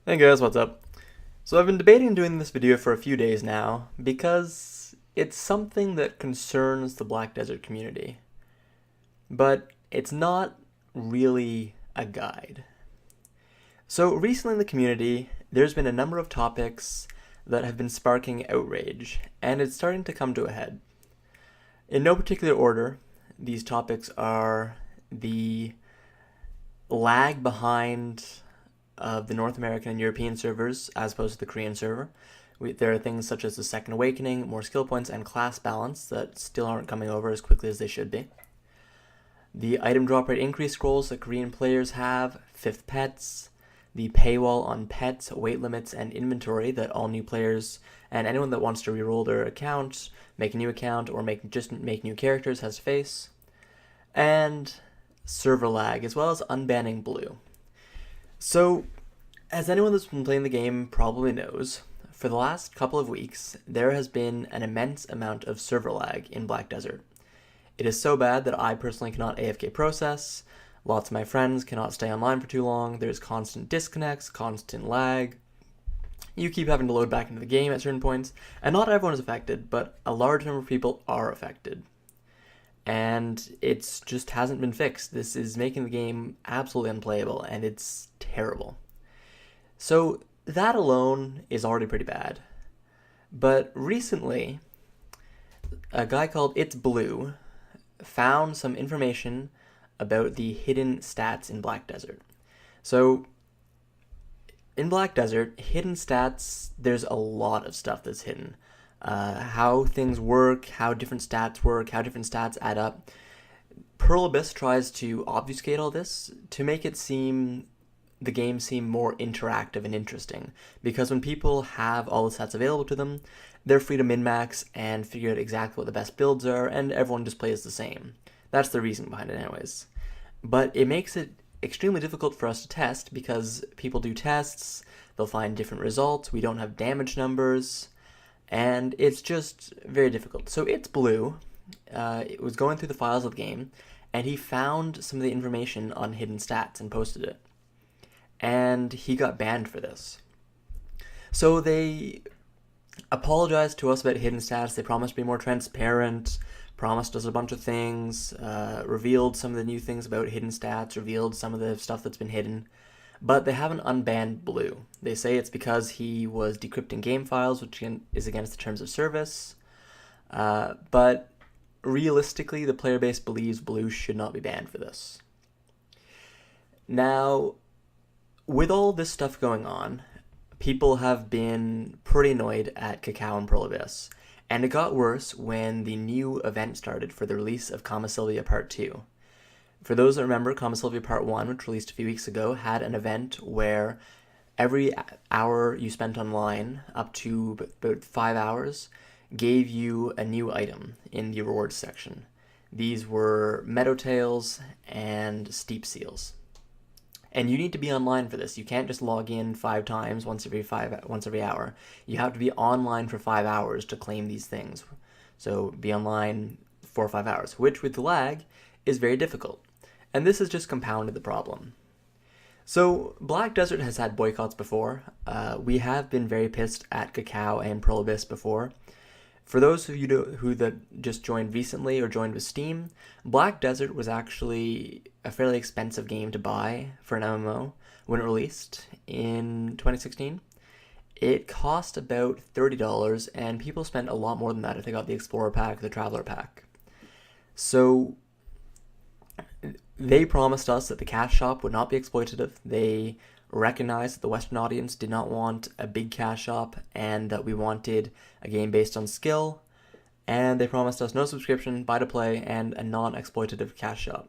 Hey guys, what's up? So I've been debating doing this video for a few days now because it's something that concerns the Black Desert community. But it's not really a guide. So recently in the community, there's been a number of topics that have been sparking outrage, and it's starting to come to a head. In no particular order, these topics are the lag behind of the North American and European servers as opposed to the Korean server. There are things such as the Second Awakening, more skill points, and class balance that still aren't coming over as quickly as they should be. The item drop rate increase scrolls that Korean players have, fifth pets, the paywall on pets, weight limits, and inventory that all new players and anyone that wants to reroll their account, make a new account, or make new characters has to face, and server lag, as well as unbanning blue. So, as anyone that's been playing the game probably knows, for the last couple of weeks, there has been an immense amount of server lag in Black Desert. It is so bad that I personally cannot AFK process, lots of my friends cannot stay online for too long, there's constant disconnects, constant lag. You keep having to load back into the game at certain points, and not everyone is affected, but a large number of people are affected. And it's just hasn't been fixed. This is making the game absolutely unplayable, and it's terrible. So that alone is already pretty bad. But recently, a guy called It's Blue found some information about the hidden stats in Black Desert. So in Black Desert, hidden stats, there's a lot of stuff that's hidden. How things work, how different stats work, how different stats add up. Pearl Abyss tries to obfuscate all this to make the game seem more interactive and interesting. Because when people have all the stats available to them, they're free to min-max and figure out exactly what the best builds are, and everyone just plays the same. That's the reason behind it anyways. But it makes it extremely difficult for us to test because people do tests, they'll find different results, we don't have damage numbers, and it's just very difficult. So It's Blue, it was going through the files of the game, and he found some of the information on hidden stats and posted it. And he got banned for this. So they apologized to us about hidden stats. They promised to be more transparent, promised us a bunch of things, revealed some of the new things about hidden stats, revealed some of the stuff that's been hidden. But they haven't unbanned Blue. They say it's because he was decrypting game files, which is against the terms of service. But realistically, the player base believes Blue should not be banned for this. Now, with all this stuff going on, people have been pretty annoyed at Kakao and Pearl Abyss. And it got worse when the new event started for the release of Kama Sylvia Part 2. For those that remember, Kama Sylvia Part 1, which released a few weeks ago, had an event where every hour you spent online, up to about 5 hours, gave you a new item in the rewards section. These were Meadowtails and Steep Seals. And you need to be online for this. You can't just log in 5 times once every hour. You have to be online for 5 hours to claim these things. So be online 4 or 5 hours, which with the lag is very difficult. And this has just compounded the problem. So Black Desert has had boycotts before. We have been very pissed at Kakao and Pearl Abyss before. For those of you who that just joined recently or joined with Steam, Black Desert was actually a fairly expensive game to buy for an MMO when it released in 2016. It cost about $30, and people spent a lot more than that if they got the Explorer Pack, the Traveler Pack. So they promised us that the cash shop would not be exploitative. They recognized that the Western audience did not want a big cash shop and that we wanted a game based on skill. And they promised us no subscription, buy to play, and a non-exploitative cash shop.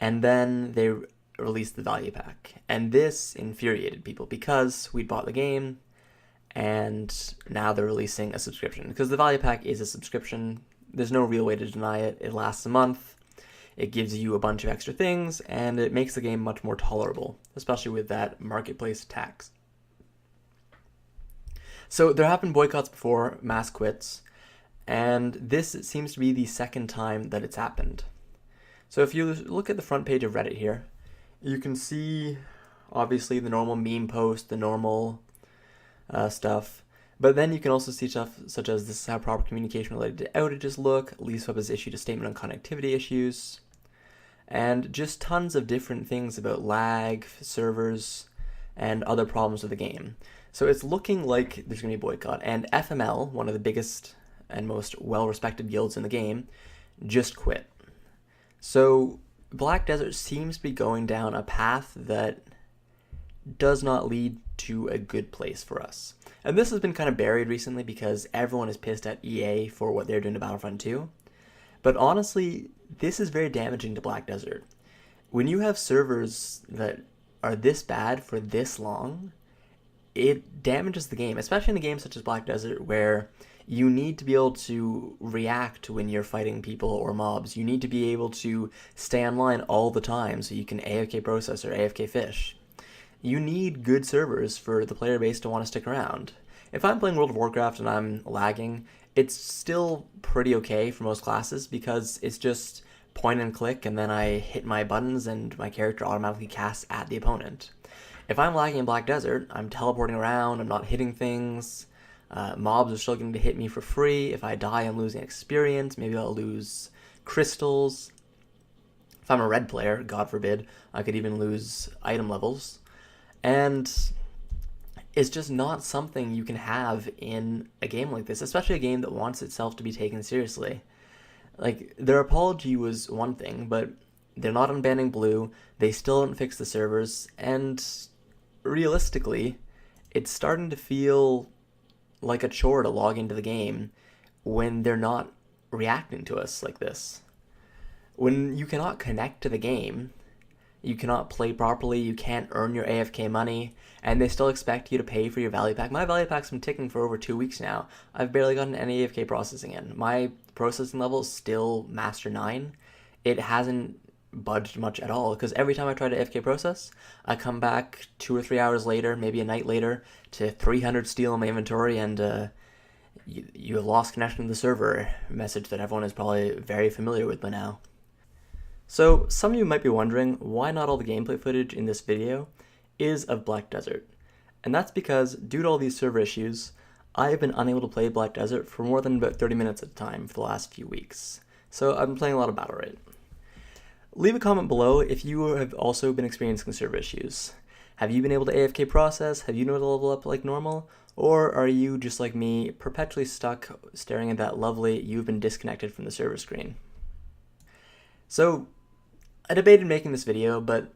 And then they released the value pack. And this infuriated people because we'd bought the game and now they're releasing a subscription. Because the value pack is a subscription. There's no real way to deny it. It lasts a month. It gives you a bunch of extra things, and it makes the game much more tolerable, especially with that marketplace tax. So there have been boycotts before, mass quits, and this seems to be the second time that it's happened. So if you look at the front page of Reddit here, you can see obviously the normal meme post, the normal stuff. But then you can also see stuff such as this is how proper communication related to outages look, LeaseWeb has issued a statement on connectivity issues, and just tons of different things about lag, servers, and other problems with the game. So it's looking like there's going to be a boycott, and FML, one of the biggest and most well-respected guilds in the game, just quit. So Black Desert seems to be going down a path that does not lead to a good place for us. And this has been kind of buried recently because everyone is pissed at EA for what they're doing to Battlefront 2. But honestly, this is very damaging to Black Desert. When you have servers that are this bad for this long, it damages the game, especially in a game such as Black Desert where you need to be able to react when you're fighting people or mobs. You need to be able to stay online all the time so you can AFK process or AFK fish. You need good servers for the player base to want to stick around. If I'm playing World of Warcraft and I'm lagging, it's still pretty okay for most classes because it's just point and click and then I hit my buttons and my character automatically casts at the opponent. If I'm lagging in Black Desert, I'm teleporting around, I'm not hitting things, mobs are still going to hit me for free. If I die, I'm losing experience, maybe I'll lose crystals. If I'm a red player, God forbid, I could even lose item levels. And it's just not something you can have in a game like this, especially a game that wants itself to be taken seriously. Like, their apology was one thing, but they're not unbanning Blue, they still haven't fixed the servers, and realistically, it's starting to feel like a chore to log into the game when they're not reacting to us like this. When you cannot connect to the game, you cannot play properly, you can't earn your AFK money, and they still expect you to pay for your value pack. My value pack's been ticking for over 2 weeks now. I've barely gotten any AFK processing in. My processing level is still Master 9. It hasn't budged much at all, because every time I try to AFK process, I come back 2 or 3 hours later, maybe a night later, to 300 steel in my inventory, and you have lost connection to the server, a message that everyone is probably very familiar with by now. So some of you might be wondering why not all the gameplay footage in this video is of Black Desert. And that's because due to all these server issues, I have been unable to play Black Desert for more than about 30 minutes at a time for the last few weeks. So I've been playing a lot of Battlerite. Leave a comment below if you have also been experiencing server issues. Have you been able to AFK process? Have you known to level up like normal? Or are you, just like me, perpetually stuck staring at that lovely "you've been disconnected from the server" screen? So, I debated making this video, but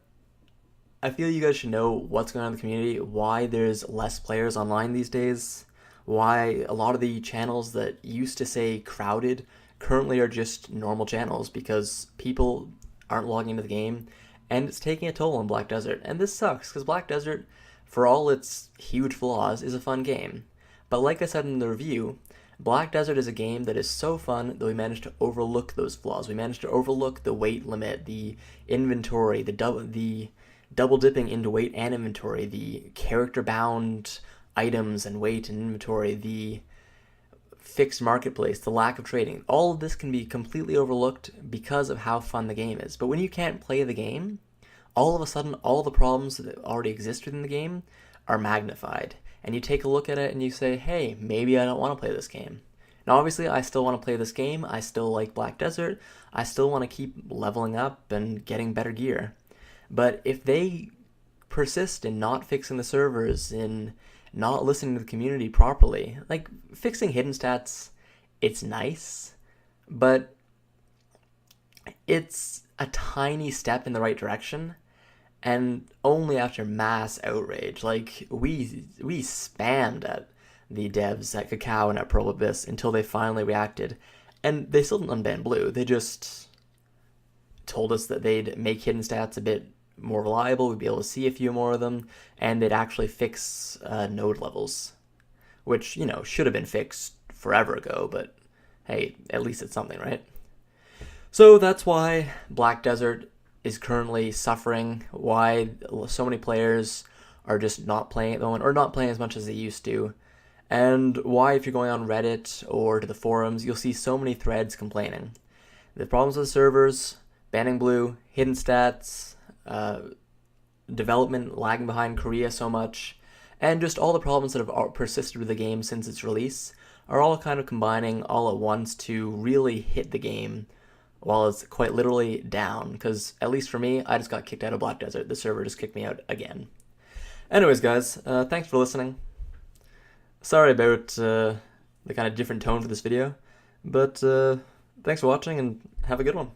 I feel you guys should know what's going on in the community, why there's less players online these days, why a lot of the channels that used to say crowded currently are just normal channels because people aren't logging into the game, and it's taking a toll on Black Desert. And this sucks, because Black Desert, for all its huge flaws, is a fun game. But like I said in the review, Black Desert is a game that is so fun that we managed to overlook those flaws. We managed to overlook the weight limit, the inventory, the double dipping into weight and inventory, the character-bound items and weight and inventory, the fixed marketplace, the lack of trading. All of this can be completely overlooked because of how fun the game is. But when you can't play the game, all of a sudden all the problems that already exist within the game are magnified. And you take a look at it and you say, hey, maybe I don't want to play this game. Now obviously I still want to play this game, I still like Black Desert, I still want to keep leveling up and getting better gear. But if they persist in not fixing the servers, in not listening to the community properly, like fixing hidden stats, it's nice, but it's a tiny step in the right direction. And only after mass outrage. Like, we spammed at the devs at Kakao and at Pearl Abyss until they finally reacted. And they still didn't unban Blue. They just told us that they'd make hidden stats a bit more reliable, we'd be able to see a few more of them, and they'd actually fix node levels. Which, you know, should have been fixed forever ago, but hey, at least it's something, right? So that's why Black Desert is currently suffering, why so many players are just not playing at the moment, or not playing as much as they used to, and why if you're going on Reddit or to the forums, you'll see so many threads complaining. The problems with the servers, banning Blue, hidden stats, development lagging behind Korea so much, and just all the problems that have persisted with the game since its release are all kind of combining all at once to really hit the game while it's quite literally down, because at least for me, I just got kicked out of Black Desert. The server just kicked me out again. Anyways, guys, thanks for listening. Sorry about the kind of different tone for this video, but thanks for watching and have a good one.